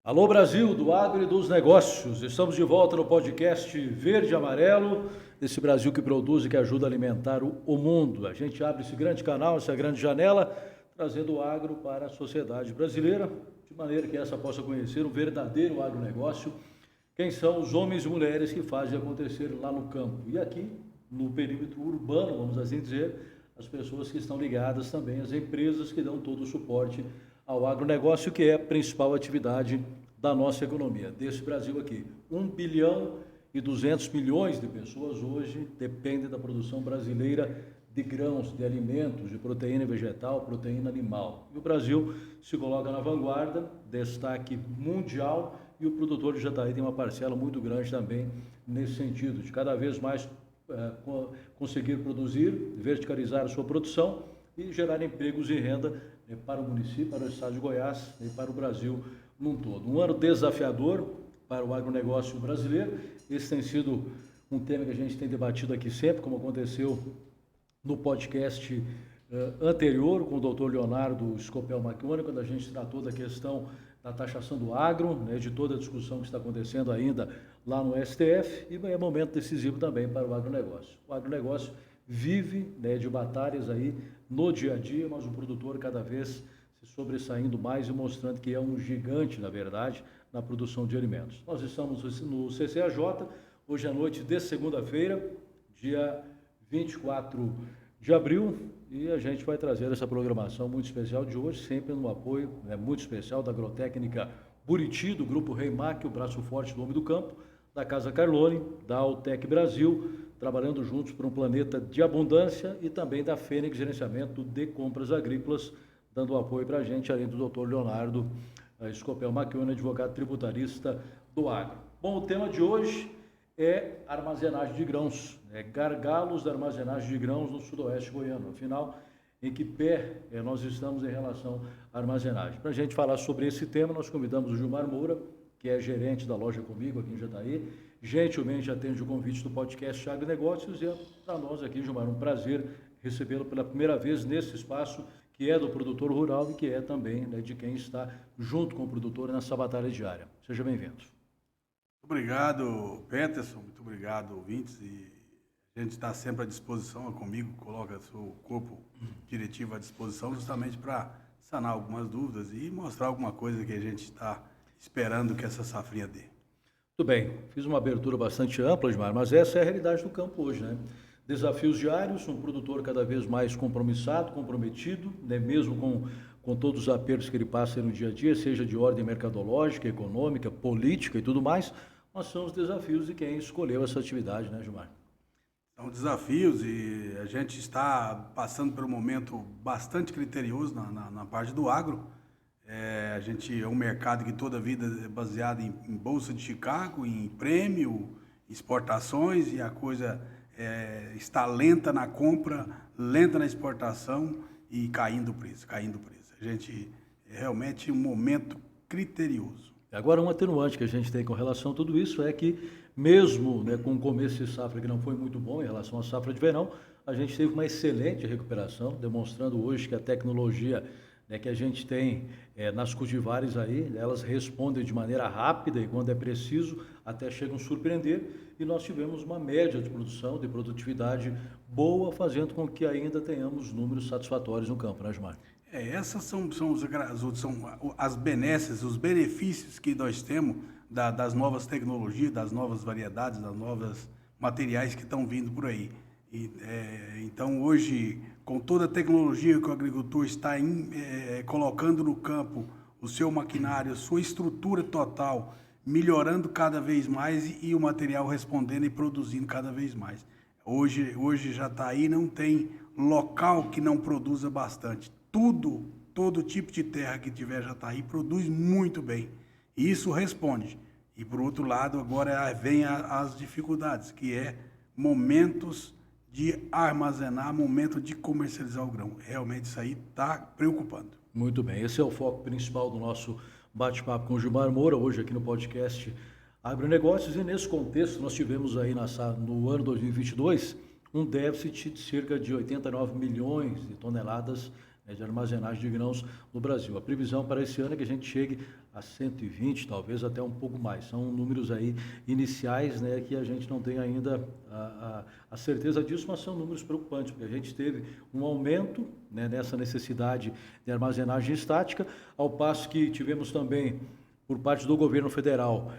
Alô Brasil, do agro e dos negócios. Estamos de volta no podcast Verde e Amarelo, esse Brasil que produz e que ajuda a alimentar o mundo. A gente abre esse grande canal, essa grande janela, trazendo o agro para a sociedade brasileira, de maneira que essa possa conhecer um verdadeiro agronegócio, quem são os homens e mulheres que fazem acontecer lá no campo. E aqui, no perímetro urbano, vamos assim dizer, as pessoas que estão ligadas também às empresas que dão todo o suporte ao agronegócio, que é a principal atividade da nossa economia, desse Brasil aqui. 1 bilhão e 200 milhões de pessoas hoje dependem da produção brasileira de grãos, de alimentos, de proteína vegetal, proteína animal. E o Brasil se coloca na vanguarda, destaque mundial, e o produtor de Jataí tem uma parcela muito grande também nesse sentido, de cada vez mais conseguir produzir, verticalizar a sua produção e gerar empregos e renda para o município, para o estado de Goiás e para o Brasil num todo. Um ano desafiador para o agronegócio brasileiro. Esse tem sido um tema que a gente tem debatido aqui sempre, como aconteceu no podcast anterior com o Dr. Leonardo Scopel Marchione, quando a gente tratou da questão da taxação do agro, né, de toda a discussão que está acontecendo ainda lá no STF, e é momento decisivo também para o agronegócio. O agronegócio vive, né, de batalhas aí no dia a dia, mas o produtor cada vez se sobressaindo mais e mostrando que é um gigante, na verdade, na produção de alimentos. Nós estamos no CCAJ, hoje à noite de segunda-feira, dia 24 de abril, e a gente vai trazer essa programação muito especial de hoje, sempre no apoio muito especial da Agrotécnica Buriti, do Grupo Reimac, o braço forte do homem do campo, da Casa Carlone, da Altec Brasil, trabalhando juntos por um planeta de abundância, e também da Fênix Gerenciamento de Compras Agrícolas, dando apoio para a gente, além do Dr. Leonardo Scopel Marchione, advogado tributarista do agro. Bom, o tema de hoje é armazenagem de grãos, gargalos da armazenagem de grãos no sudoeste goiano. Afinal, em que pé nós estamos em relação à armazenagem? Para a gente falar sobre esse tema, nós convidamos o Gilmar Moura, que é gerente da Loja Comigo aqui em Jataí, gentilmente atende o convite do podcast Agronegócios, e é para nós aqui, Gilmar, um prazer recebê-lo pela primeira vez nesse espaço, que é do produtor rural e que é também de quem está junto com o produtor nessa batalha diária. Seja bem-vindo. Obrigado, Peterson, muito obrigado, ouvintes, e a gente está sempre à disposição, comigo, coloca seu corpo diretivo à disposição justamente para sanar algumas dúvidas e mostrar alguma coisa que a gente está esperando que essa safrinha dê. Muito bem, fiz uma abertura bastante ampla, Gilmar, mas essa é a realidade do campo hoje, né? Desafios diários, um produtor cada vez mais compromissado, comprometido, né? Mesmo com todos os apertos que ele passa no dia a dia, seja de ordem mercadológica, econômica, política e tudo mais, mas são os desafios de quem escolheu essa atividade, né, Gilmar? São desafios e a gente está passando por um momento bastante criterioso na parte do agro. A gente é um mercado que toda a vida é baseado em Bolsa de Chicago, em prêmio, exportações, e a coisa está lenta na compra, lenta na exportação e caindo o preço. A gente realmente um momento criterioso. Agora, um atenuante que a gente tem com relação a tudo isso é que, mesmo com o começo de safra que não foi muito bom em relação à safra de verão, a gente teve uma excelente recuperação, demonstrando hoje que a tecnologia que a gente tem nas cultivares aí, elas respondem de maneira rápida e, quando é preciso, até chegam a surpreender, e nós tivemos uma média de produção, de produtividade boa, fazendo com que ainda tenhamos números satisfatórios no campo, né, Gilmar? Essas são as benesses, os benefícios que nós temos das novas tecnologias, das novas variedades, das novas materiais que estão vindo por aí. Então, hoje, com toda a tecnologia que o agricultor está colocando no campo, o seu maquinário, a sua estrutura total, melhorando cada vez mais e o material respondendo e produzindo cada vez mais. Hoje Jataí não tem local que não produza bastante. Todo tipo de terra que tiver Jataí produz muito bem. E isso responde. E, por outro lado, agora vem as dificuldades, que é momentos de armazenar, momento de comercializar o grão. Realmente isso aí está preocupando. Muito bem, esse é o foco principal do nosso bate-papo com o Gilmar Moura, hoje aqui no podcast Agronegócios, e nesse contexto nós tivemos aí no ano 2022 um déficit de cerca de 89 milhões de toneladas de armazenagem de grãos no Brasil. A previsão para esse ano é que a gente chegue a 120, talvez até um pouco mais. São números aí iniciais, né, que a gente não tem ainda a certeza disso, mas são números preocupantes, porque a gente teve um aumento, né, nessa necessidade de armazenagem estática, ao passo que tivemos também, por parte do governo federal,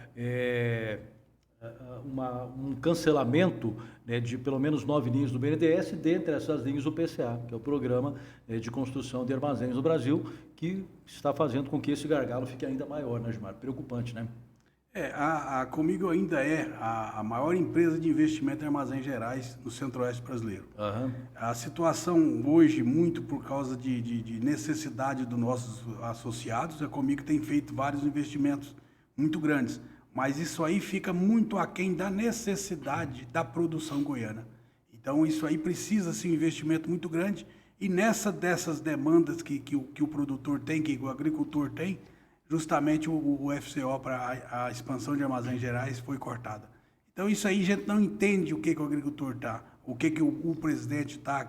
um cancelamento, né, de pelo menos 9 linhas do BNDES, dentre essas linhas o PCA, que é o Programa de Construção de Armazéns no Brasil, que está fazendo com que esse gargalo fique ainda maior, né, Gilmar? Preocupante, né? A Comigo ainda é a maior empresa de investimento em armazéns gerais no Centro-Oeste brasileiro. Uhum. A situação hoje, muito por causa de necessidade dos nossos associados, a Comigo tem feito vários investimentos muito grandes, mas isso aí fica muito aquém da necessidade da produção goiana. Então, isso aí precisa ser um investimento muito grande, e dessas demandas que o produtor tem, que o agricultor tem, justamente o FCO para a expansão de armazéns gerais foi cortada. Então, isso aí a gente não entende o que o agricultor está, o que o presidente está,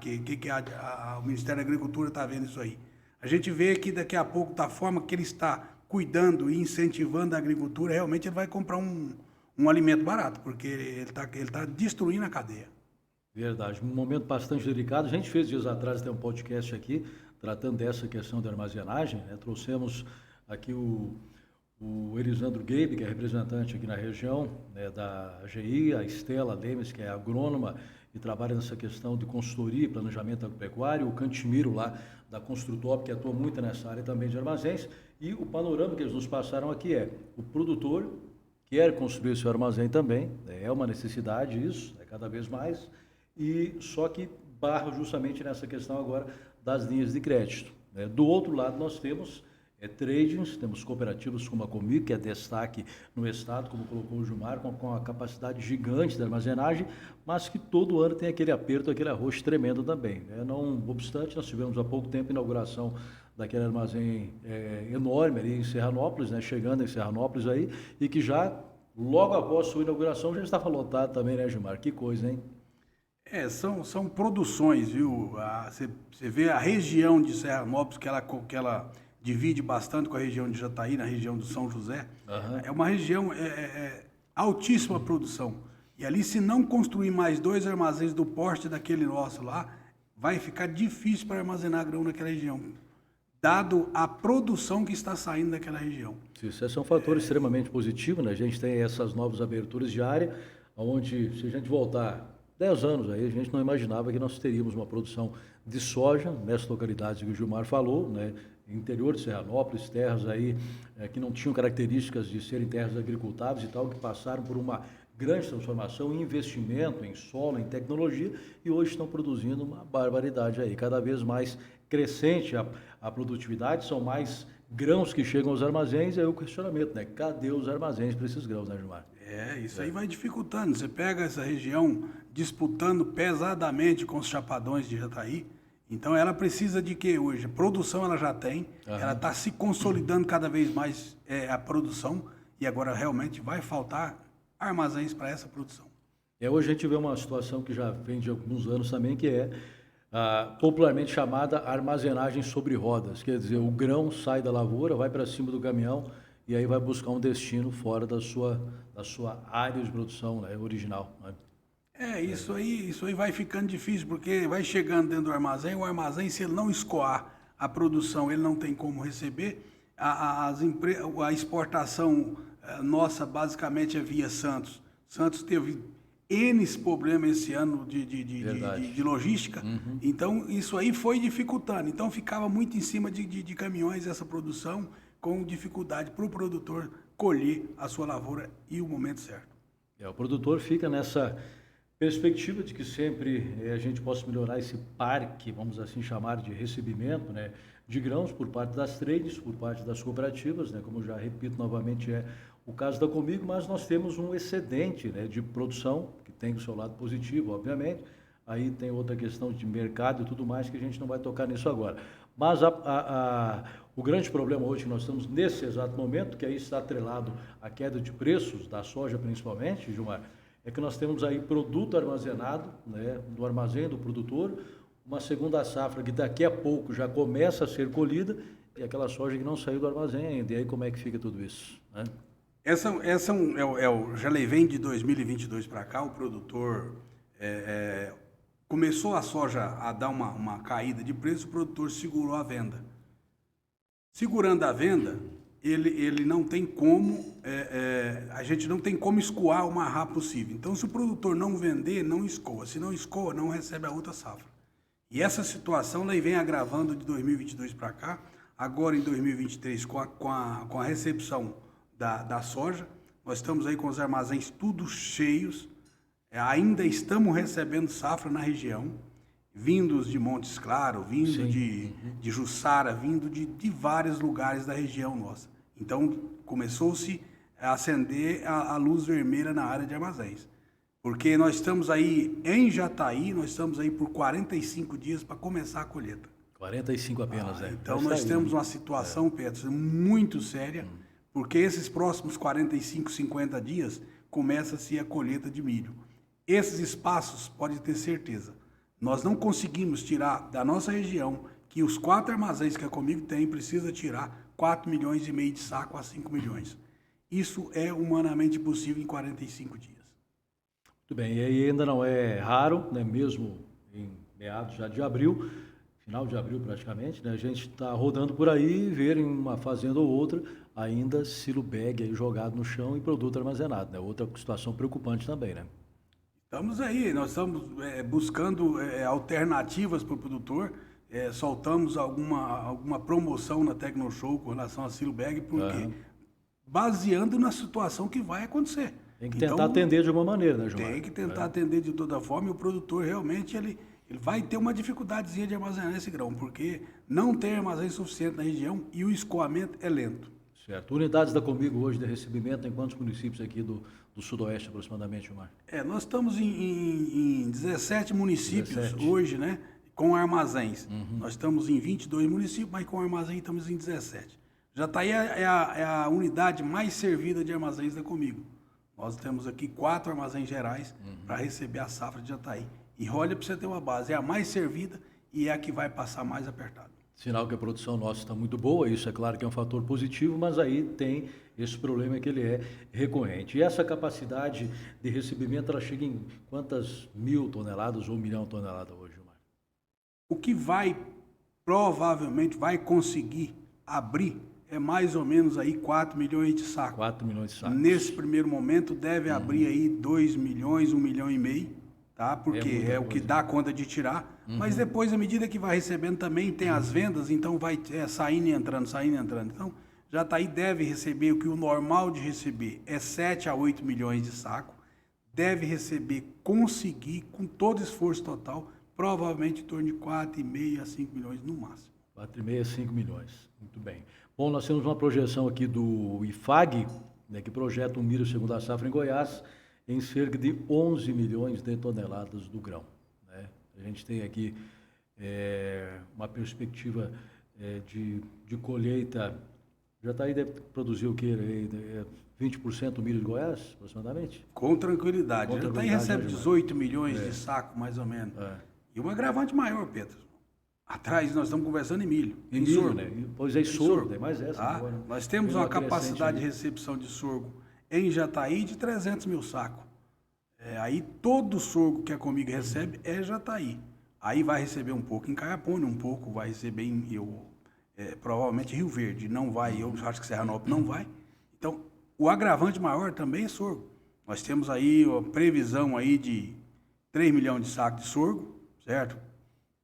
o Ministério da Agricultura está vendo isso aí. A gente vê que daqui a pouco, da forma que ele está cuidando e incentivando a agricultura, realmente ele vai comprar um alimento barato, porque ele tá destruindo a cadeia. Verdade, um momento bastante delicado. A gente fez dias atrás até um podcast aqui, tratando dessa questão de armazenagem, né? Trouxemos aqui o Elisandro Gabe, que é representante aqui na região, né, da AGI, a Estela Lemes, que é agrônoma e trabalha nessa questão de consultoria e planejamento agropecuário, o Cantimiro lá da Construtop, que atua muito nessa área também de armazéns, e o panorama que eles nos passaram aqui é: o produtor quer construir seu armazém também, é uma necessidade isso, cada vez mais, e só que barra justamente nessa questão agora das linhas de crédito, né? Do outro lado nós temos tradings, temos cooperativas como a Comigo, que é destaque no estado, como colocou o Gilmar, com a capacidade gigante de armazenagem, mas que todo ano tem aquele aperto, aquele arroz tremendo também, né? Não obstante, nós tivemos há pouco tempo a inauguração daquele armazém enorme ali em Serranópolis, né? Chegando em Serranópolis aí, e que já, logo após sua inauguração, já estava lotado também, né, Gilmar? Que coisa, hein? São produções, viu? Você vê a região de Serranópolis, que ela divide bastante com a região de Jataí, na região do São José. Uhum. É uma região altíssima produção. E ali, se não construir mais 2 armazéns do porte daquele nosso lá, vai ficar difícil para armazenar grão naquela região, dado a produção que está saindo daquela região. Isso é um fator extremamente positivo, né? A gente tem essas novas aberturas de área, onde, se a gente voltar 10 anos aí, a gente não imaginava que nós teríamos uma produção de soja nessas localidades que o Gilmar falou, né? Interior de Serranópolis, terras aí que não tinham características de serem terras agricultáveis e tal, que passaram por uma grande transformação em investimento, em solo, em tecnologia, e hoje estão produzindo uma barbaridade aí, cada vez mais crescente a produtividade, são mais grãos que chegam aos armazéns, e aí o questionamento, né? Cadê os armazéns para esses grãos, né, Gilmar? Isso aí vai dificultando. Você pega essa região disputando pesadamente com os chapadões de Jataí. Então ela precisa de quê hoje? A produção ela já tem, ela está se consolidando cada vez mais a produção, e agora realmente vai faltar armazéns para essa produção. Hoje a gente vê uma situação que já vem de alguns anos também, que é popularmente chamada armazenagem sobre rodas. Quer dizer, o grão sai da lavoura, vai para cima do caminhão e aí vai buscar um destino fora da sua área de produção, né, original, né? Isso aí vai ficando difícil, porque vai chegando dentro do armazém, o armazém, se ele não escoar a produção, ele não tem como receber. A exportação nossa basicamente é via Santos. Santos teve N problemas esse ano de logística, Então isso aí foi dificultando. Então ficava muito em cima de caminhões essa produção, com dificuldade para o produtor colher a sua lavoura e o momento certo. O produtor fica nessa perspectiva de que sempre a gente possa melhorar esse parque, vamos assim chamar, de recebimento, né, de grãos por parte das trades, por parte das cooperativas, né, como já repito novamente, é o caso da Comigo, mas nós temos um excedente, né, de produção, que tem o seu lado positivo, obviamente. Aí tem outra questão de mercado e tudo mais, que a gente não vai tocar nisso agora. Mas o grande problema hoje que nós estamos nesse exato momento, que aí está atrelado à queda de preços da soja principalmente, Gilmar, é que nós temos aí produto armazenado, né, do armazém do produtor, uma segunda safra que daqui a pouco já começa a ser colhida e aquela soja que não saiu do armazém ainda. E aí como é que fica tudo isso, né? Já levei de 2022 para cá, o produtor começou a soja a dar uma caída de preço, o produtor segurou a venda. Segurando a venda, ele não tem como, a gente não tem como escoar o mais rápido possível. Então, se o produtor não vender, não escoa. Se não escoa, não recebe a outra safra. E essa situação daí vem agravando de 2022 para cá. Agora, em 2023, com a recepção da soja, nós estamos aí com os armazéns tudo cheios. Ainda estamos recebendo safra na região, vindos de Montes Claros, vindo de Jussara, vindo de vários lugares da região nossa. Então, começou-se a acender a luz vermelha na área de armazéns. Porque nós estamos aí em Jataí, nós estamos aí por 45 dias para começar a colheita. 45 apenas, né? Então, nós temos uma situação, Petros, muito séria, porque esses próximos 45, 50 dias começa-se a colheita de milho. Esses espaços, pode ter certeza, nós não conseguimos tirar da nossa região, que os 4 armazéns que a Comigo tem, precisa tirar 4,5 milhões de saco a 5 milhões. Isso é humanamente possível em 45 dias. Muito bem, e aí ainda não é raro, né, mesmo em meados já de abril, final de abril praticamente, né, a gente está rodando por aí e ver em uma fazenda ou outra ainda silo bag aí jogado no chão e produto armazenado, né? Outra situação preocupante também, né? Estamos aí, nós estamos buscando alternativas para o produtor, soltamos alguma promoção na Tecnoshow com relação a silo bag, porque baseando na situação que vai acontecer. Tem que tentar atender de alguma maneira, né, João? Tem que tentar atender de toda forma, e o produtor realmente ele vai ter uma dificuldadezinha de armazenar esse grão, porque não tem armazém suficiente na região e o escoamento é lento. Certo. Unidades da Comigo hoje de recebimento em quantos municípios aqui do Sudoeste aproximadamente, Gilmar? Nós estamos em 17 municípios hoje, né, com armazéns. Nós estamos em 22 municípios, mas com armazém estamos em 17. Jataí é a unidade mais servida de armazéns da Comigo. Nós temos aqui 4 armazéns gerais para receber a safra de Jataí. E olha, para você ter uma base, é a mais servida e é a que vai passar mais apertado. Sinal que a produção nossa está muito boa, isso é claro que é um fator positivo, mas aí tem esse problema que ele é recorrente. E essa capacidade de recebimento, ela chega em quantas 1.000 toneladas ou 1 milhão de toneladas hoje, Gilmar? O que provavelmente vai conseguir abrir é mais ou menos aí 4 milhões de sacos. 4 milhões de sacos. Nesse primeiro momento deve abrir aí 2 milhões, 1,5 milhão, tá? Porque é o que dá conta de tirar. Mas depois, à medida que vai recebendo também, tem as vendas, então vai saindo e entrando, saindo e entrando. Então, Jataí deve receber o que o normal de receber é 7 a 8 milhões de saco. Deve receber, conseguir, com todo esforço total, provavelmente em torno de 4,5 a 5 milhões no máximo. 4,5 a 5 milhões. Muito bem. Bom, nós temos uma projeção aqui do IFAG, né, que projeta um milho segunda safra em Goiás, em cerca de 11 milhões de toneladas do grão, né? A gente tem aqui uma perspectiva de colheita. Jataí deve produzir o quê? 20% do milho de Goiás, aproximadamente? Com tranquilidade. Jataí recebe 18 milhões de saco, mais ou menos. E um agravante maior, Pedro. Atrás nós estamos conversando em milho. Em milho, sorgo, né? Pois é, sorgo, tem mais essa. Tá? Agora. Nós temos uma capacidade de recepção de sorgo em Jataí de 300 mil sacos. Aí todo o sorgo que a Comigo recebe é Jataí. Aí vai receber um pouco em Caiapônia, um pouco vai receber provavelmente Rio Verde. Não vai, eu acho que Serranópolis não vai. Então, o agravante maior também é sorgo. Nós temos aí a previsão aí de 3 milhões de sacos de sorgo, certo?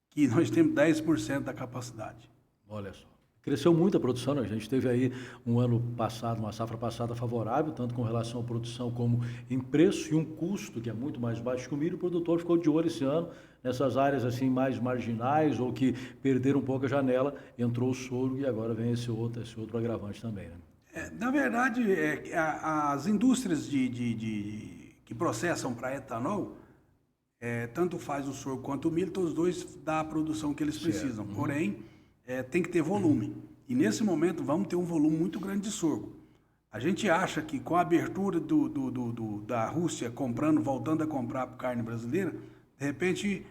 Que nós temos 10% da capacidade. Olha só. Cresceu muito a produção, né? A gente teve aí um ano passado, uma safra passada favorável, tanto com relação à produção como em preço e um custo que é muito mais baixo que o milho. O produtor ficou de olho esse ano nessas áreas assim mais marginais ou que perderam um pouco a janela, entrou o sorgo e agora vem esse outro agravante também, né? Na verdade, as indústrias que processam para etanol, tanto faz o sorgo quanto o milho, todos os dois dão a produção que eles precisam. Porém, tem que ter volume. E nesse momento vamos ter um volume muito grande de sorgo. A gente acha que com a abertura da Rússia voltando a comprar carne brasileira, De repente,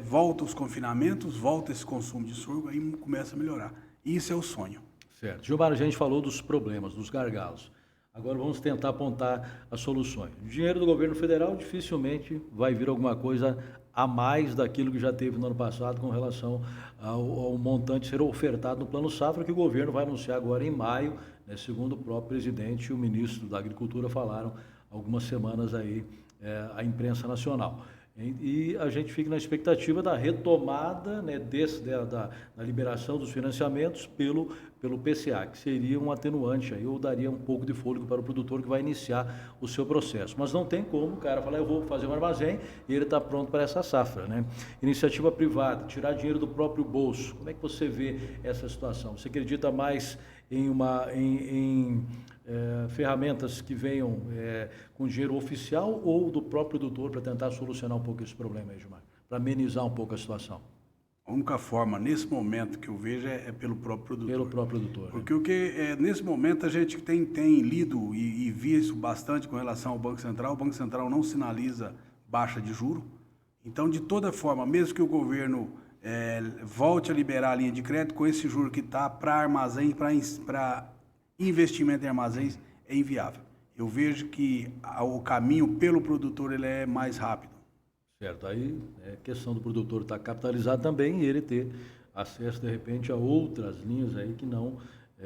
volta os confinamentos, volta esse consumo de sorgo, aí começa a melhorar. Isso é o sonho. Certo. Gilmar, a gente falou dos problemas, dos gargalos. Agora vamos tentar apontar as soluções. O dinheiro do governo federal dificilmente vai vir alguma coisa a mais daquilo que já teve no ano passado com relação ao montante ser ofertado no Plano Safra, que o governo vai anunciar agora em maio, né, segundo o próprio presidente e o ministro da Agricultura falaram algumas semanas aí à imprensa nacional. E a gente fica na expectativa da retomada, né, da liberação dos financiamentos pelo PCA, que seria um atenuante aí, ou daria um pouco de fôlego para o produtor que vai iniciar o seu processo. Mas não tem como o cara falar, eu vou fazer um armazém e ele está pronto para essa safra, né? Iniciativa privada, tirar dinheiro do próprio bolso. Como é que você vê essa situação? Você acredita mais em ferramentas que venham com dinheiro oficial ou do próprio produtor para tentar solucionar um pouco esse problema aí, Gilmar? Para amenizar um pouco a situação. A única forma, nesse momento, que eu vejo é pelo próprio produtor. Pelo próprio produtor. Porque nesse momento a gente tem lido e visto bastante com relação ao Banco Central. O Banco Central não sinaliza baixa de juro. Então, de toda forma, mesmo que o governo volte a liberar a linha de crédito, com esse juro que está para armazém, para investimento em armazéns, é inviável. Eu vejo que o caminho pelo produtor ele é mais rápido. Certo, aí é questão do produtor estar capitalizado também e ele ter acesso, de repente, a outras linhas aí que não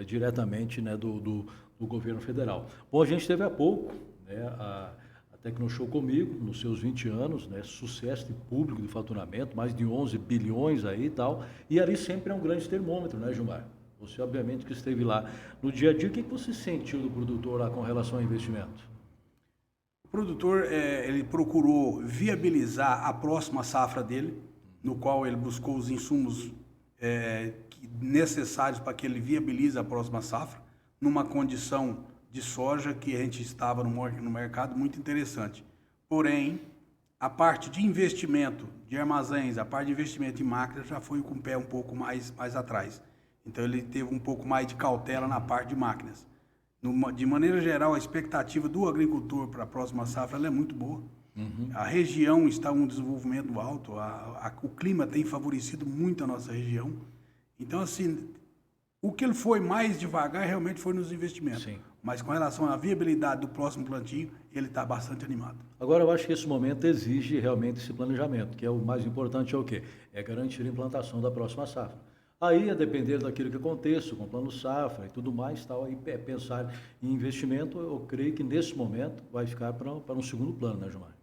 diretamente, né, do governo federal. Bom, a gente teve há pouco, né, a Tecnoshow Comigo, nos seus 20 anos, né, sucesso de público de faturamento, mais de 11 bilhões aí e tal, e ali sempre é um grande termômetro, né, Gilmar? Você, obviamente, que esteve lá no dia a dia, o que você sentiu do produtor lá com relação ao investimento? O produtor, ele procurou viabilizar a próxima safra dele, no qual ele buscou os insumos necessários para que ele viabilize a próxima safra, numa condição de soja que a gente estava no mercado muito interessante. Porém, a parte de investimento de armazéns, a parte de investimento em máquinas já foi com o pé um pouco mais atrás. Então, ele teve um pouco mais de cautela na parte de máquinas. De maneira geral, a expectativa do agricultor para a próxima safra ela é muito boa. Uhum. A região está em um desenvolvimento alto, o clima tem favorecido muito a nossa região. Então, assim, o que ele foi mais devagar realmente foi nos investimentos. Sim. Mas com relação à viabilidade do próximo plantio, ele está bastante animado. Agora, eu acho que esse momento exige realmente esse planejamento, que é o mais importante, é o quê? É garantir a implantação da próxima safra. Aí, a depender daquilo que aconteça, com o plano safra e tudo mais, tal, aí pensar em investimento, eu creio que nesse momento vai ficar para um segundo plano, né, Gilmar?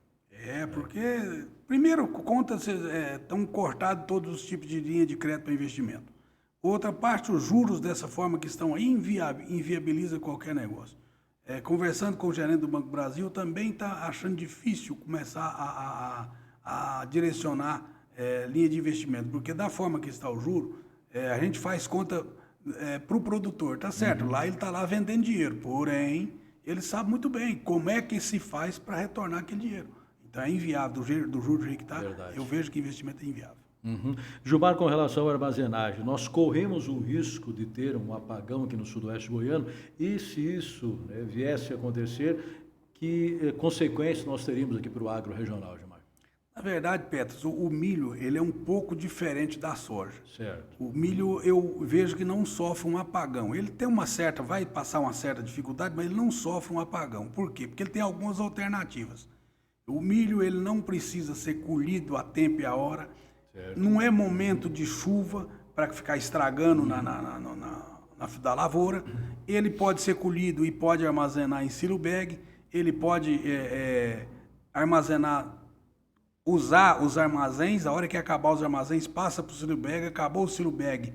Porque, primeiro, contas estão cortados todos os tipos de linha de crédito para investimento. Outra parte, os juros dessa forma que estão aí inviabiliza qualquer negócio. Conversando com o gerente do Banco do Brasil, também está achando difícil começar a direcionar linha de investimento, porque da forma que está o juro, a gente faz conta para o produtor, tá certo? Uhum. Lá ele está lá vendendo dinheiro, porém, ele sabe muito bem como é que se faz para retornar aquele dinheiro. Então é inviável, do juro do jeito que está, eu vejo que investimento é inviável. Uhum. Gilmar, com relação à armazenagem, nós corremos o risco de ter um apagão aqui no sudoeste goiano e se isso viesse a acontecer, que consequências nós teríamos aqui para o agro regional, Gilmar? Na verdade, Petros, o milho ele é um pouco diferente da soja. Certo. O milho eu vejo que não sofre um apagão. Ele tem vai passar uma certa dificuldade, mas ele não sofre um apagão. Por quê? Porque ele tem algumas alternativas. O milho ele não precisa ser colhido a tempo e a hora. Certo. Não é momento de chuva para ficar estragando da lavoura. Ele pode ser colhido e pode armazenar em silo bag. Ele pode armazenar, usar os armazéns. A hora que acabar os armazéns, passa para o silo bag. Acabou o silo bag,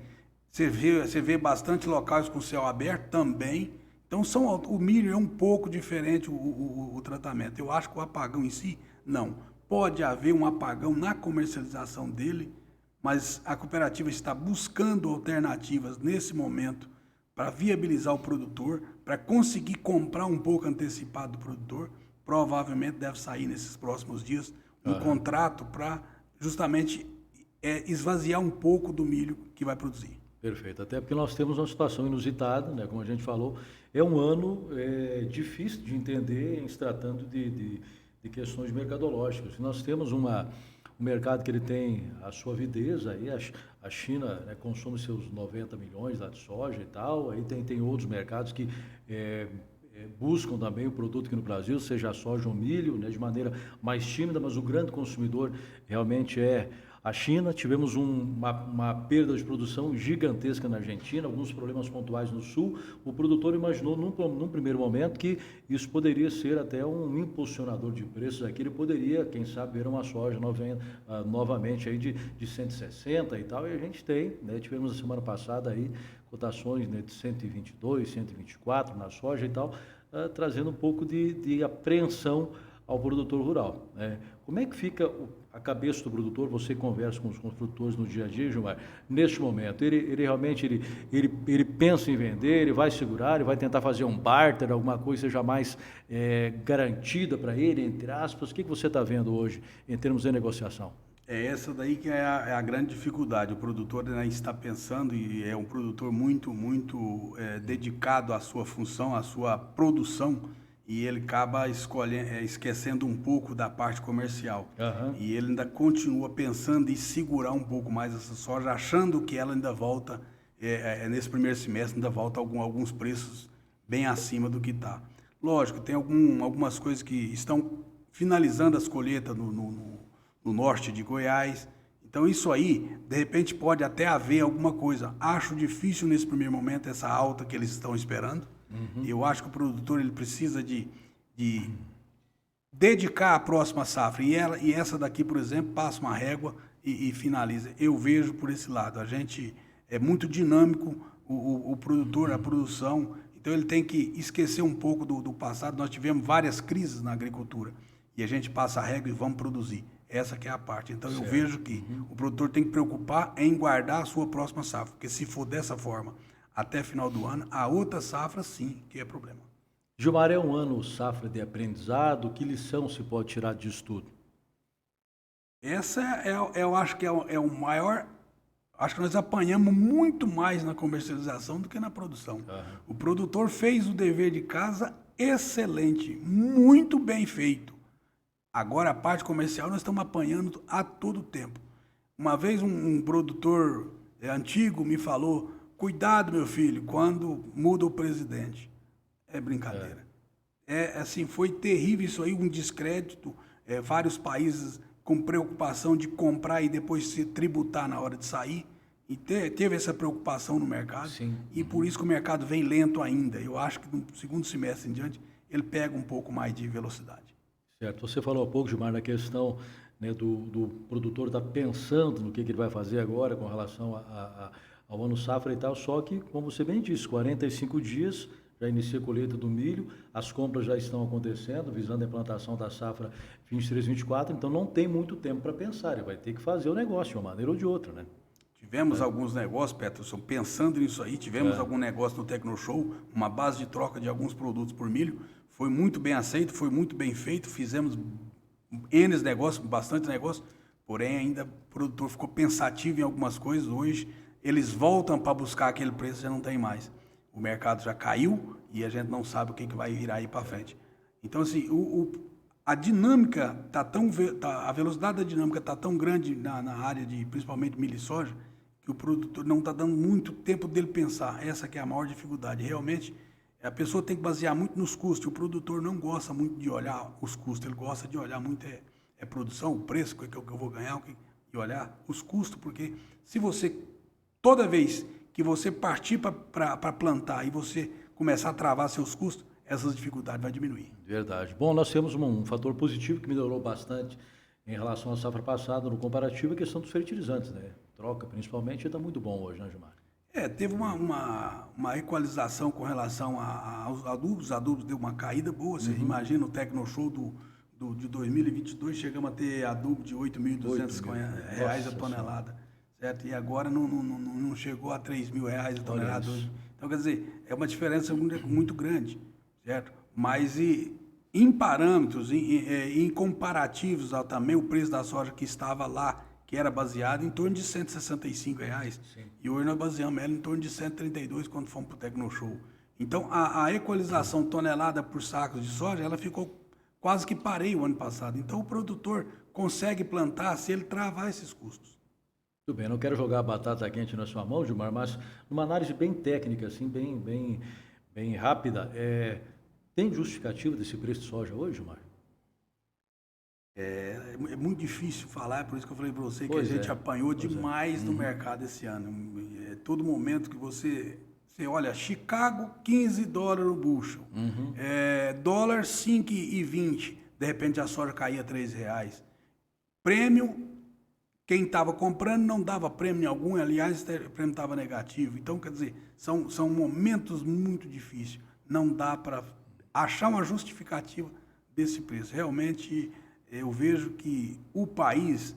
você vê bastante locais com céu aberto também. Então, o milho é um pouco diferente o tratamento. Eu acho que o apagão em si, não. Pode haver um apagão na comercialização dele, mas a cooperativa está buscando alternativas nesse momento para viabilizar o produtor, para conseguir comprar um pouco antecipado do produtor. Provavelmente deve sair nesses próximos dias um contrato para justamente esvaziar um pouco do milho que vai produzir. Perfeito, até porque nós temos uma situação inusitada, né? Como a gente falou, é um ano difícil de entender em se tratando de questões mercadológicas. Nós temos uma um mercado que ele tem a sua avidez, aí a China, né, consome seus 90 milhões lá de soja e tal, aí tem outros mercados que buscam também o produto aqui no Brasil, seja a soja ou milho, né, de maneira mais tímida, mas o grande consumidor realmente é a China. Tivemos uma perda de produção gigantesca na Argentina, alguns problemas pontuais no sul. O produtor imaginou num primeiro momento que isso poderia ser até um impulsionador de preços aqui, ele poderia, quem sabe, ver uma soja novamente aí de 160 e tal, e a gente tem, né, tivemos a semana passada aí cotações, né, de 122, 124 na soja e tal, trazendo um pouco de apreensão ao produtor rural, né? Como é que fica a cabeça do produtor? Você conversa com os produtores no dia a dia, Gilmar, neste momento, ele realmente ele pensa em vender, ele vai segurar, ele vai tentar fazer um barter, alguma coisa seja mais garantida para ele, entre aspas. O que você está vendo hoje em termos de negociação? É essa daí que é a grande dificuldade. O produtor, né, está pensando, e é um produtor muito dedicado à sua função, à sua produção, e ele acaba esquecendo um pouco da parte comercial. Aham. E ele ainda continua pensando em segurar um pouco mais essa soja, achando que ela ainda volta, nesse primeiro semestre, ainda volta alguns preços bem acima do que está. Lógico, tem algumas coisas que estão finalizando as colheitas no norte de Goiás. Então isso aí, de repente, pode até haver alguma coisa. Acho difícil nesse primeiro momento essa alta que eles estão esperando. Eu acho que o produtor ele precisa de dedicar a próxima safra. E essa daqui, por exemplo, passa uma régua e finaliza. Eu vejo por esse lado. A gente é muito dinâmico, o produtor, a produção. Então ele tem que esquecer um pouco do passado. Nós tivemos várias crises na agricultura. E a gente passa a régua e vamos produzir. Essa que é a parte. Então eu vejo que o produtor tem que preocupar em guardar a sua próxima safra. Porque se for dessa forma até final do ano, a outra safra sim que é problema. Gilmar, é um ano safra de aprendizado, que lição se pode tirar disso tudo? Essa eu acho que é o maior. Acho que nós apanhamos muito mais na comercialização do que na produção. O produtor fez o dever de casa excelente, muito bem feito. Agora a parte comercial nós estamos apanhando a todo tempo. Uma vez um produtor antigo me falou: cuidado, meu filho, quando muda o presidente. É brincadeira. Assim, foi terrível isso aí, um descrédito. Vários países com preocupação de comprar e depois se tributar na hora de sair. E teve essa preocupação no mercado. Sim. E por isso que o mercado vem lento ainda. Eu acho que no segundo semestre em diante, ele pega um pouco mais de velocidade. Certo. Você falou há pouco, Gilmar, na questão, né, do produtor estar pensando no que ele vai fazer agora com relação ao ano safra e tal, só que, como você bem disse, 45 dias, já inicia a colheita do milho, as compras já estão acontecendo, visando a implantação da safra 23-24, então não tem muito tempo para pensar, ele vai ter que fazer o negócio de uma maneira ou de outra, né? Tivemos alguns negócios, Peterson, pensando nisso aí, tivemos algum negócio no Tecnoshow, uma base de troca de alguns produtos por milho, foi muito bem aceito, foi muito bem feito, fizemos N negócios, bastante negócio, porém ainda o produtor ficou pensativo em algumas coisas, hoje eles voltam para buscar aquele preço, já não tem mais. O mercado já caiu e a gente não sabe o que vai virar aí para frente. Então, assim, a dinâmica a velocidade da dinâmica está tão grande na área de, principalmente, milho e soja, que o produtor não está dando muito tempo dele pensar. Essa que é a maior dificuldade. Realmente, a pessoa tem que basear muito nos custos. O produtor não gosta muito de olhar os custos, ele gosta de olhar muito produção, o preço, o que eu vou ganhar, e olhar os custos, porque se você, toda vez que você partir para plantar e você começar a travar seus custos, essas dificuldades vão diminuir. Verdade. Bom, nós temos um fator positivo que melhorou bastante em relação à safra passada, no comparativo, a questão dos fertilizantes, né? Troca, principalmente, está muito bom hoje, né, Gilmar? Teve uma equalização com relação aos adubos. Os adubos deu uma caída boa. Você imagina o Tecnoshow de 2022, chegamos a ter adubo de R$ 8.200 a tonelada. Certo? E agora não chegou a R$ 3.000 a tonelada hoje. Então, quer dizer, é uma diferença muito grande. Certo? Mas em parâmetros, em comparativos também, o preço da soja que estava lá, que era baseado em torno de R$ 165. Sim. E hoje nós baseamos ela em torno de 132 quando fomos para o Tecnoshow. Então, a equalização tonelada por sacos de soja, ela ficou quase que parei o ano passado. Então, o produtor consegue plantar se ele travar esses custos. Tudo bem, não quero jogar a batata quente na sua mão, Gilmar, mas numa análise bem técnica, assim, bem rápida, tem justificativa desse preço de soja hoje, Gilmar? É muito difícil falar, é por isso que eu falei para você que Pois a gente é, apanhou pois é. demais no mercado esse ano. Todo momento que você olha, Chicago, $15 no bushel, dólar 5,20, de repente a soja caía R$3. Prêmio, quem estava comprando não dava prêmio algum, aliás, o prêmio estava negativo. Então, quer dizer, são momentos muito difíceis. Não dá para achar uma justificativa desse preço. Realmente, eu vejo que o país,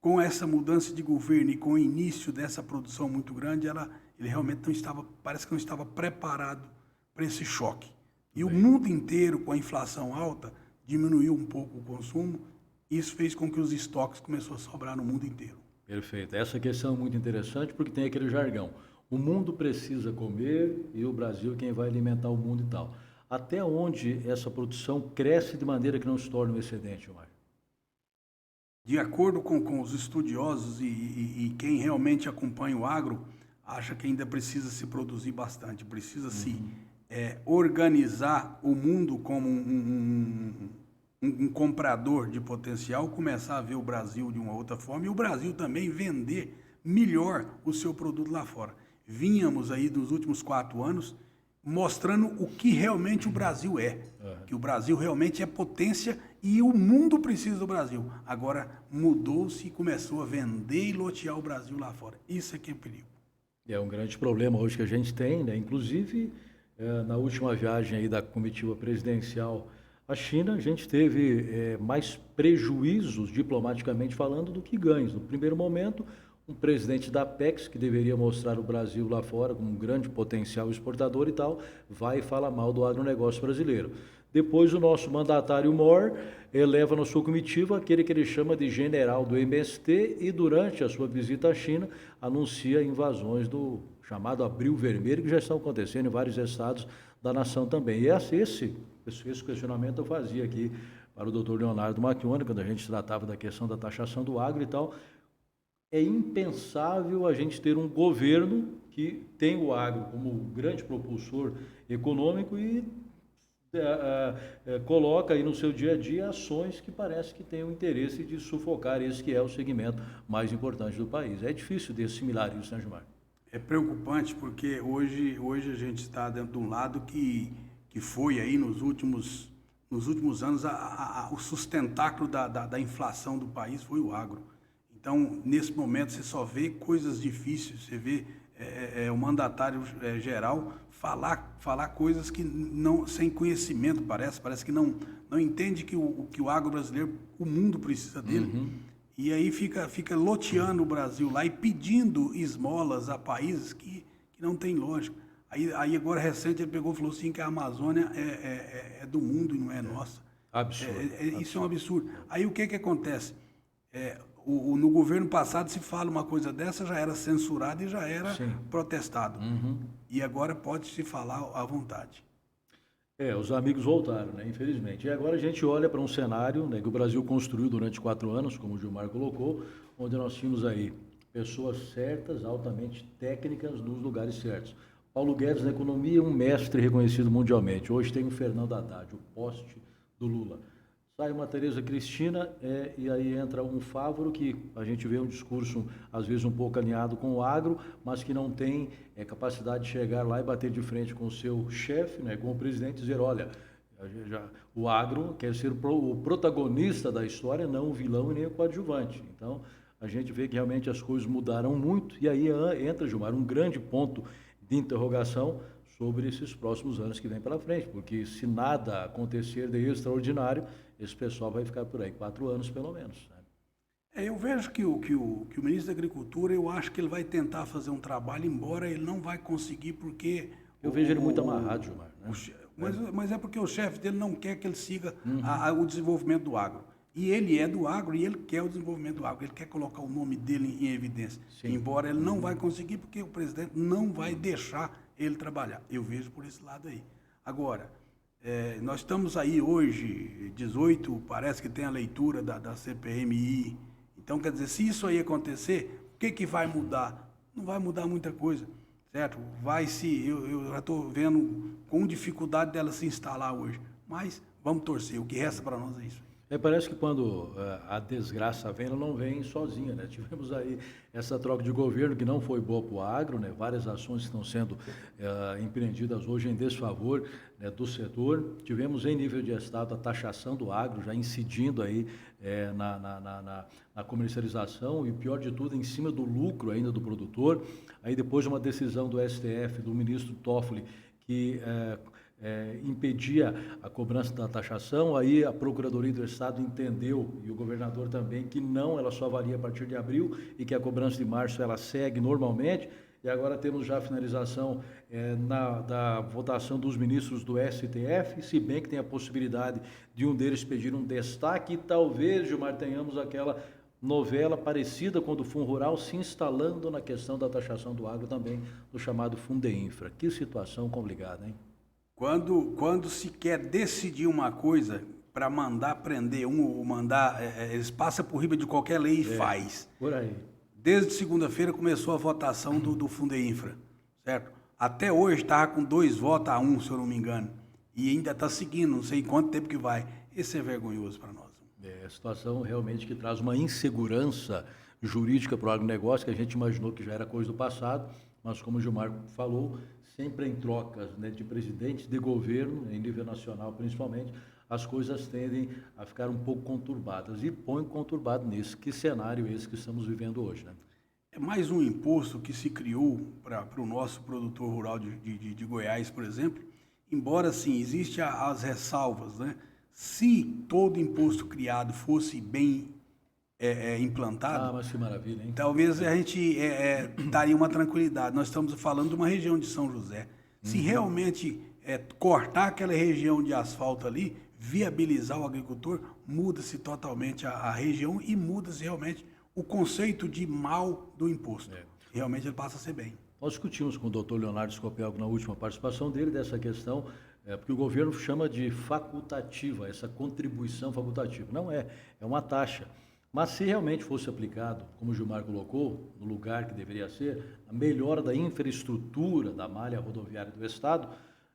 com essa mudança de governo e com o início dessa produção muito grande, ele realmente não estava, parece que não estava preparado para esse choque. E o mundo inteiro, com a inflação alta, diminuiu um pouco o consumo. Isso fez com que os estoques começassem a sobrar no mundo inteiro. Perfeito. Essa questão é muito interessante porque tem aquele jargão. O mundo precisa comer e o Brasil é quem vai alimentar o mundo e tal. Até onde essa produção cresce de maneira que não se torne um excedente, Gilmar? De acordo com os estudiosos e quem realmente acompanha o agro, acha que ainda precisa se produzir bastante, precisa se organizar o mundo como um comprador de potencial, começar a ver o Brasil de uma outra forma e o Brasil também vender melhor o seu produto lá fora. Vínhamos aí dos últimos 4 anos mostrando o que realmente o Brasil é, que o Brasil realmente é potência e o mundo precisa do Brasil. Agora mudou-se e começou a vender e lotear o Brasil lá fora. Isso é que é perigo. É um grande problema hoje que a gente tem, né? Inclusive, na última viagem aí da comitiva presidencial à China, a gente teve mais prejuízos, diplomaticamente falando, do que ganhos. No primeiro momento, um presidente da Apex, que deveria mostrar o Brasil lá fora como um grande potencial exportador e tal, vai e fala mal do agronegócio brasileiro. Depois o nosso mandatário Mor eleva na sua comitiva aquele que ele chama de general do MST e durante a sua visita à China anuncia invasões do chamado Abril Vermelho, que já estão acontecendo em vários estados da nação também. E esse questionamento eu fazia aqui para o doutor Leonardo Macchione, quando a gente tratava da questão da taxação do agro e tal. É impensável a gente ter um governo que tem o agro como grande propulsor econômico e coloca aí no seu dia a dia ações que parece que tem o interesse de sufocar esse que é o segmento mais importante do país. É difícil de assimilar isso, né, Gilmar? É preocupante porque hoje a gente está dentro de um lado que foi aí nos últimos anos o sustentáculo da inflação do país foi o agro. Então, nesse momento, você só vê coisas difíceis, você vê o mandatário geral falar coisas que não, sem conhecimento, parece que não entende que o agro brasileiro, o mundo precisa dele. E aí fica loteando o Brasil lá e pedindo esmolas a países que não tem lógica. Aí agora, recente, ele pegou e falou assim que a Amazônia é do mundo e não é nossa. Absurdo. Isso é um absurdo. Aí o que acontece? No governo passado, se fala uma coisa dessa, já era censurado e já era protestado. E agora pode se falar à vontade. Os amigos voltaram, né, infelizmente. E agora a gente olha para um cenário, né, que o Brasil construiu durante 4 anos, como o Gilmar colocou, onde nós tínhamos aí pessoas certas, altamente técnicas, nos lugares certos. Paulo Guedes, na economia, um mestre reconhecido mundialmente. Hoje tem o Fernando Haddad, o poste do Lula. Sai uma Tereza Cristina e aí entra um Fávoro que a gente vê um discurso às vezes um pouco alinhado com o agro, mas que não tem capacidade de chegar lá e bater de frente com o seu chefe, né, com o presidente e dizer, olha, o agro quer ser o protagonista da história, não o vilão e nem o coadjuvante. Então, a gente vê que realmente as coisas mudaram muito e aí entra, Gilmar, um grande ponto de interrogação sobre esses próximos anos que vem pela frente, porque se nada acontecer de extraordinário, esse pessoal vai ficar por aí 4 anos pelo menos. Né? Eu vejo que o ministro da Agricultura, eu acho que ele vai tentar fazer um trabalho, embora ele não vai conseguir, porque... Eu vejo ele muito amarrado, Gilmar. Né? Mas é porque o chefe dele não quer que ele siga o desenvolvimento do agro. E ele é do agro e ele quer o desenvolvimento do agro. Ele quer colocar o nome dele em evidência. Sim. Embora ele não vai conseguir, porque o presidente não vai deixar ele trabalhar. Eu vejo por esse lado aí. Agora, Nós estamos aí hoje, 18, parece que tem a leitura da CPMI. Então, quer dizer, se isso aí acontecer, o que vai mudar? Não vai mudar muita coisa, certo? Eu já estou vendo com dificuldade dela se instalar hoje. Mas vamos torcer, o que resta para nós é isso. Parece que quando a desgraça vem, ela não vem sozinha, né? Tivemos aí essa troca de governo que não foi boa para o agro, né? Várias ações estão sendo empreendidas hoje em desfavor, né, do setor. Tivemos em nível de estado a taxação do agro já incidindo aí na comercialização e, pior de tudo, em cima do lucro ainda do produtor. Aí depois de uma decisão do STF, do ministro Toffoli, que impedia a cobrança da taxação, aí a Procuradoria do Estado entendeu, e o governador também, que não, ela só valia a partir de abril e que a cobrança de março ela segue normalmente, e agora temos já a finalização da votação dos ministros do STF, se bem que tem a possibilidade de um deles pedir um destaque, e talvez, Gilmar, tenhamos aquela novela parecida com a do Fundo Rural se instalando na questão da taxação do agro também, do chamado Fundeinfra. Que situação complicada, hein? Quando se quer decidir uma coisa para mandar prender ou mandar, eles passam por riba de qualquer lei e faz. Por aí. Desde segunda-feira começou a votação do Fundeinfra, certo? Até hoje estava com 2 votos a 1, se eu não me engano. E ainda está seguindo, não sei quanto tempo que vai. Isso é vergonhoso para nós. É a situação realmente que traz uma insegurança jurídica para o agronegócio, que a gente imaginou que já era coisa do passado, mas como o Gilmar falou, sempre em trocas, né, de presidentes, de governo, em nível nacional principalmente, as coisas tendem a ficar um pouco conturbadas. E põe conturbado nisso. Que cenário esse que estamos vivendo hoje, né? É mais um imposto que se criou para o nosso produtor rural de Goiás, por exemplo, embora sim, existem as ressalvas, né? Se todo imposto criado fosse bem implantado, mas que maravilha, hein? talvez a gente daria uma tranquilidade. Nós estamos falando de uma região de São José. Se realmente cortar aquela região de asfalto ali, viabilizar o agricultor, muda-se totalmente a região e muda-se realmente o conceito de mal do imposto. Realmente ele passa a ser bem. Nós discutimos com o doutor Leonardo Scopel na última participação dele dessa questão, porque o governo chama de facultativa, essa contribuição facultativa. Não é uma taxa. Mas se realmente fosse aplicado, como o Gilmar colocou, no lugar que deveria ser, a melhora da infraestrutura da malha rodoviária do Estado,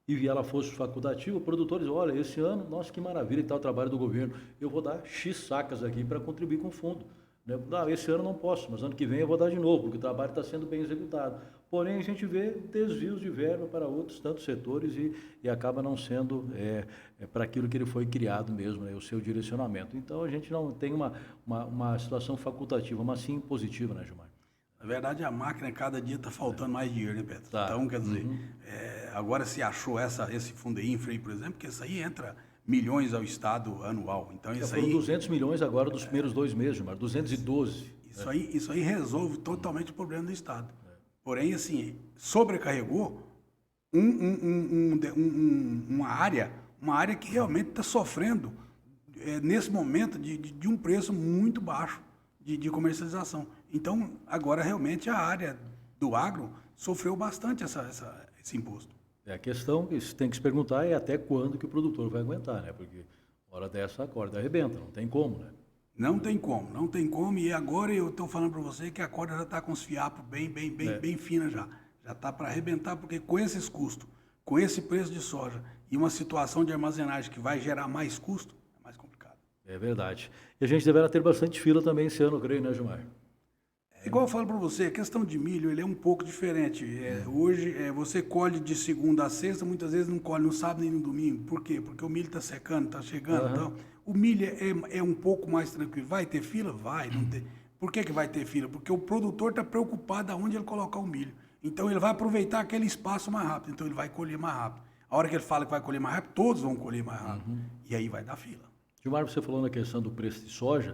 e ela fosse facultativa, produtores, olha, esse ano, nossa, que maravilha que está o trabalho do governo, eu vou dar X sacas aqui para contribuir com o fundo. Não, esse ano não posso, mas ano que vem eu vou dar de novo, porque o trabalho está sendo bem executado. Porém, a gente vê desvios de verba para outros tantos setores e acaba não sendo para aquilo que ele foi criado mesmo, né, o seu direcionamento. Então, a gente não tem uma situação facultativa, mas sim positiva, né, Gilmar? Na verdade, a máquina, cada dia está faltando mais dinheiro, né, Pedro? Tá. Então, quer dizer, agora se achou esse Fundeinfra aí, por exemplo, que isso aí entra milhões ao Estado anual. Então, isso foram aí... 200 milhões agora dos primeiros 2 meses, Gilmar, 212. Isso aí resolve totalmente o problema do Estado. Porém, assim, sobrecarregou uma área que realmente está sofrendo, nesse momento, de um preço muito baixo de comercialização. Então, agora, realmente, a área do agro sofreu bastante esse imposto. A questão que se tem que se perguntar é até quando que o produtor vai aguentar, né? Porque hora dessa a corda arrebenta, não tem como, né? Não tem como. E agora eu estou falando para você que a corda já está com os fiapos bem fina já. Já está para arrebentar, porque com esses custos, com esse preço de soja e uma situação de armazenagem que vai gerar mais custo, é mais complicado. É verdade. E a gente deverá ter bastante fila também esse ano, eu creio, né, Gilmar? Igual eu falo para você, a questão de milho ele é um pouco diferente. Hoje você colhe de segunda a sexta, muitas vezes não colhe no sábado nem no domingo. Por quê? Porque o milho está secando, está chegando. Então, o milho é um pouco mais tranquilo. Vai ter fila? Vai. Não tem. Por que vai ter fila? Porque o produtor está preocupado aonde ele colocar o milho. Então ele vai aproveitar aquele espaço mais rápido. Então ele vai colher mais rápido. A hora que ele fala que vai colher mais rápido, todos vão colher mais rápido. E aí vai dar fila. Gilmar, você falou na questão do preço de soja.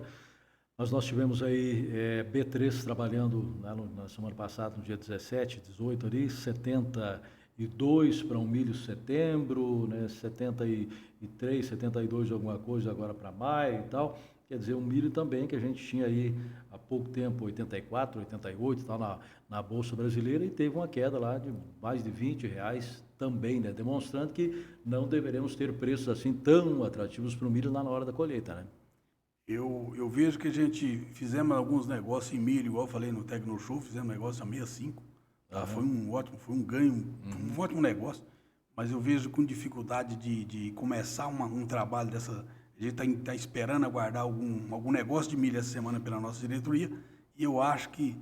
Mas nós tivemos aí B3 trabalhando na semana passada, no dia 17, 18 ali, 72 para um milho setembro, né, 73, 72 alguma coisa agora para maio e tal. Quer dizer, um milho também que a gente tinha aí há pouco tempo, 84, 88, tal, na Bolsa Brasileira, e teve uma queda lá de mais de R$20 também, né, demonstrando que não deveremos ter preços assim tão atrativos para o milho lá na hora da colheita, né? Eu vejo que a gente fizemos alguns negócios em milho, igual eu falei no Tecnoshow, fizemos negócio a 65, tá? Foi um ótimo, foi um ganho, um ótimo negócio, mas eu vejo com dificuldade de começar um trabalho dessa. A gente está esperando aguardar algum negócio de milho essa semana pela nossa diretoria, e eu acho que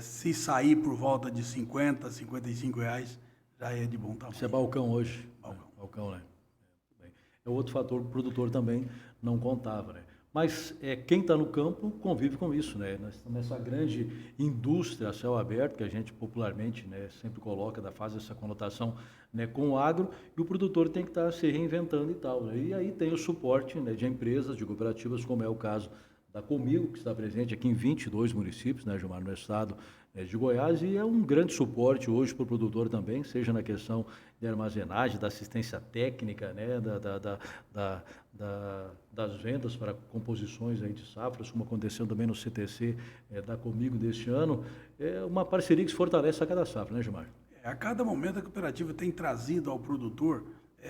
se sair por volta de 50, R$ 55, já é de bom tamanho. Isso é balcão hoje. Balcão. Balcão, né? Muito bem. É outro fator que o produtor também não contava, né? Mas quem está no campo convive com isso, né? Nessa grande indústria a céu aberto, que a gente popularmente, né, sempre coloca, faz essa conotação, né, com o agro, e o produtor tem que estar se reinventando e tal, né? E aí tem o suporte, né, de empresas, de cooperativas, como é o caso da Comigo, que está presente aqui em 22 municípios, né, Gilmar, no estado de Goiás, e é um grande suporte hoje para o produtor também, seja na questão de armazenagem, da assistência técnica, né, das vendas para composições aí de safras, como aconteceu também no CTC da Comigo deste ano. É uma parceria que se fortalece a cada safra, né, Gilmar? A cada momento a cooperativa tem trazido ao produtor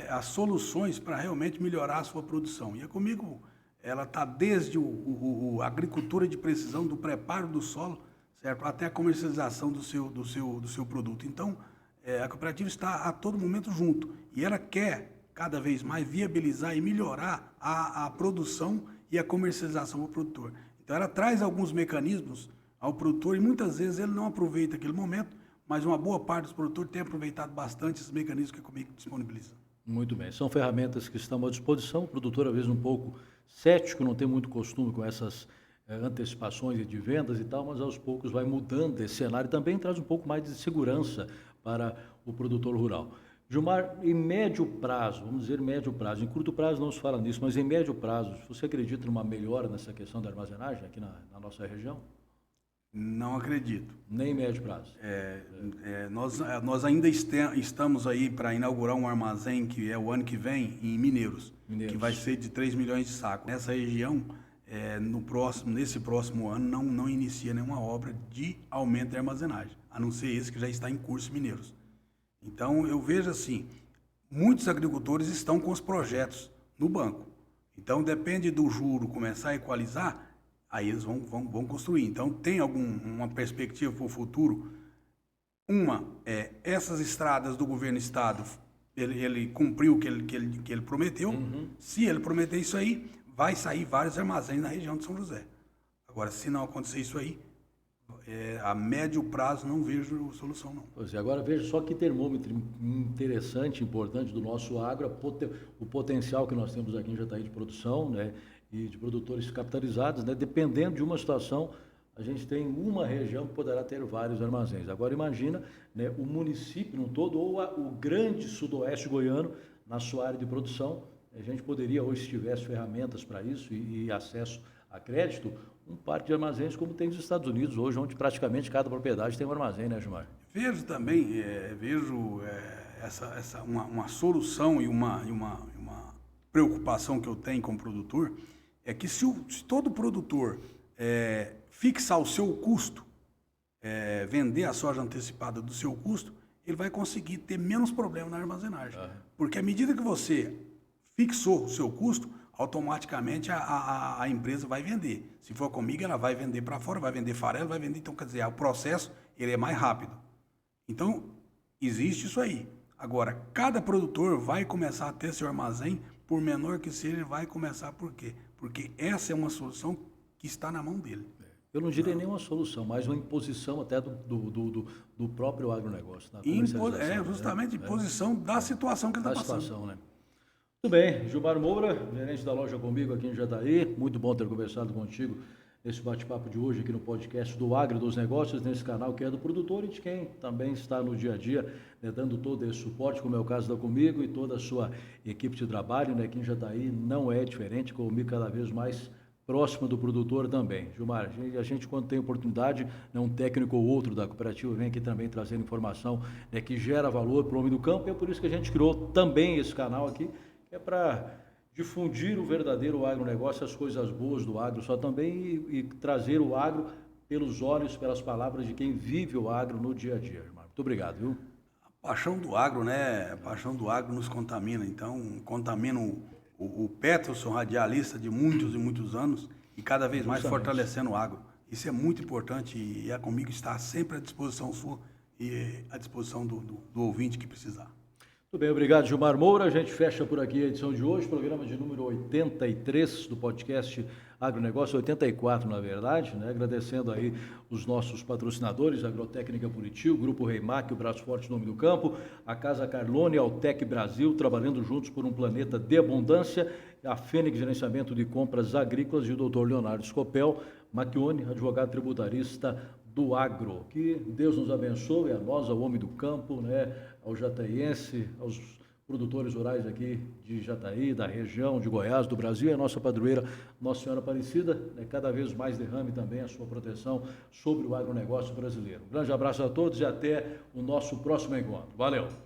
as soluções para realmente melhorar a sua produção. E a Comigo, ela está desde a agricultura de precisão, do preparo do solo, certo? Até a comercialização do seu produto. Então, a cooperativa está a todo momento junto e ela quer cada vez mais viabilizar e melhorar a produção e a comercialização do produtor. Então, ela traz alguns mecanismos ao produtor e muitas vezes ele não aproveita aquele momento, mas uma boa parte dos produtores tem aproveitado bastante esses mecanismos que a Comigo disponibiliza. Muito bem, são ferramentas que estão à disposição, o produtor às vezes um pouco cético, não tem muito costume com essas antecipações de vendas e tal, mas aos poucos vai mudando esse cenário e também traz um pouco mais de segurança para o produtor rural. Gilmar, em médio prazo, vamos dizer médio prazo, em curto prazo não se fala nisso, mas em médio prazo, você acredita numa melhora nessa questão da armazenagem aqui na nossa região? Não acredito. Nem em médio prazo. Nós ainda estamos aí para inaugurar um armazém que é o ano que vem em Mineiros. Que vai ser de 3 milhões de sacos. Nessa região, nesse próximo ano, não inicia nenhuma obra de aumento de armazenagem, a não ser esse que já está em curso em Mineiros. Então, eu vejo assim, muitos agricultores estão com os projetos no banco. Então, depende do juro começar a equalizar, aí eles vão construir. Então, tem uma perspectiva para o futuro. Essas estradas do governo do estado, ele cumpriu o que ele prometeu. Se ele prometer isso aí, vai sair vários armazéns na região de São José. Agora, se não acontecer isso aí, a médio prazo não vejo solução, não. Pois é, agora veja só que termômetro interessante, importante do nosso agro, o potencial que nós temos aqui em Jataí de produção, né, e de produtores capitalizados, né, dependendo de uma situação, a gente tem uma região que poderá ter vários armazéns. Agora imagina, né, o município no todo, ou o grande sudoeste goiano, na sua área de produção, a gente poderia, hoje, se tivesse ferramentas para isso e acesso a crédito, um parque de armazéns como tem nos Estados Unidos hoje, onde praticamente cada propriedade tem um armazém, né, Gilmar? Vejo também, uma solução e uma preocupação que eu tenho como produtor, é que se todo produtor fixar o seu custo, vender a soja antecipada do seu custo, ele vai conseguir ter menos problema na armazenagem. Porque à medida que você fixou o seu custo, automaticamente a empresa vai vender. Se for comigo, ela vai vender para fora, vai vender farelo, vai vender. Então, quer dizer, o processo ele é mais rápido. Então, existe isso aí. Agora, cada produtor vai começar a ter seu armazém, por menor que seja, ele vai começar por quê? Porque essa é uma solução que está na mão dele. Eu não diria nenhuma solução, mas uma imposição até do próprio agronegócio. Justamente imposição da situação que ele está passando. Situação, né? Muito bem, Gilmar Moura, gerente da loja Comigo aqui em Jataí, muito bom ter conversado contigo nesse bate-papo de hoje aqui no podcast do Agro dos Negócios, nesse canal que é do produtor e de quem também está no dia a dia, né, dando todo esse suporte, como é o caso da Comigo e toda a sua equipe de trabalho, né, aqui em Jataí não é diferente, Comigo cada vez mais próxima do produtor também. Gilmar, a gente quando tem oportunidade, né, um técnico ou outro da cooperativa vem aqui também trazendo informação, né, que gera valor para o homem do campo, e é por isso que a gente criou também esse canal aqui, que é para difundir o verdadeiro agronegócio, as coisas boas do agro só também e trazer o agro pelos olhos, pelas palavras de quem vive o agro no dia a dia, Gilmar. Muito obrigado, viu? Paixão do agro, né? A paixão do agro nos contamina. Então, contamina o Peterson, radialista de muitos e muitos anos, e cada vez mais fortalecendo o agro. Isso é muito importante e a Comigo está sempre à disposição sua e à disposição do ouvinte que precisar. Muito bem, obrigado, Gilmar Moura. A gente fecha por aqui a edição de hoje, programa de número 83 do podcast Agronegócio, 84 na verdade, né? Agradecendo aí os nossos patrocinadores, Agrotécnica Buriti, o Grupo Reimac, o Braço Forte Nome do Campo, a Casa Carlone, a Altec Brasil, trabalhando juntos por um planeta de abundância, a Fênix Gerenciamento de Compras Agrícolas e o Dr. Leonardo Scopel, Macchione, advogado tributarista do agro. Que Deus nos abençoe, a nós, ao homem do campo, né, ao jataiense, aos produtores rurais aqui de Jataí, da região de Goiás, do Brasil, e a nossa padroeira, Nossa Senhora Aparecida, né, cada vez mais derrame também a sua proteção sobre o agronegócio brasileiro. Um grande abraço a todos e até o nosso próximo encontro. Valeu!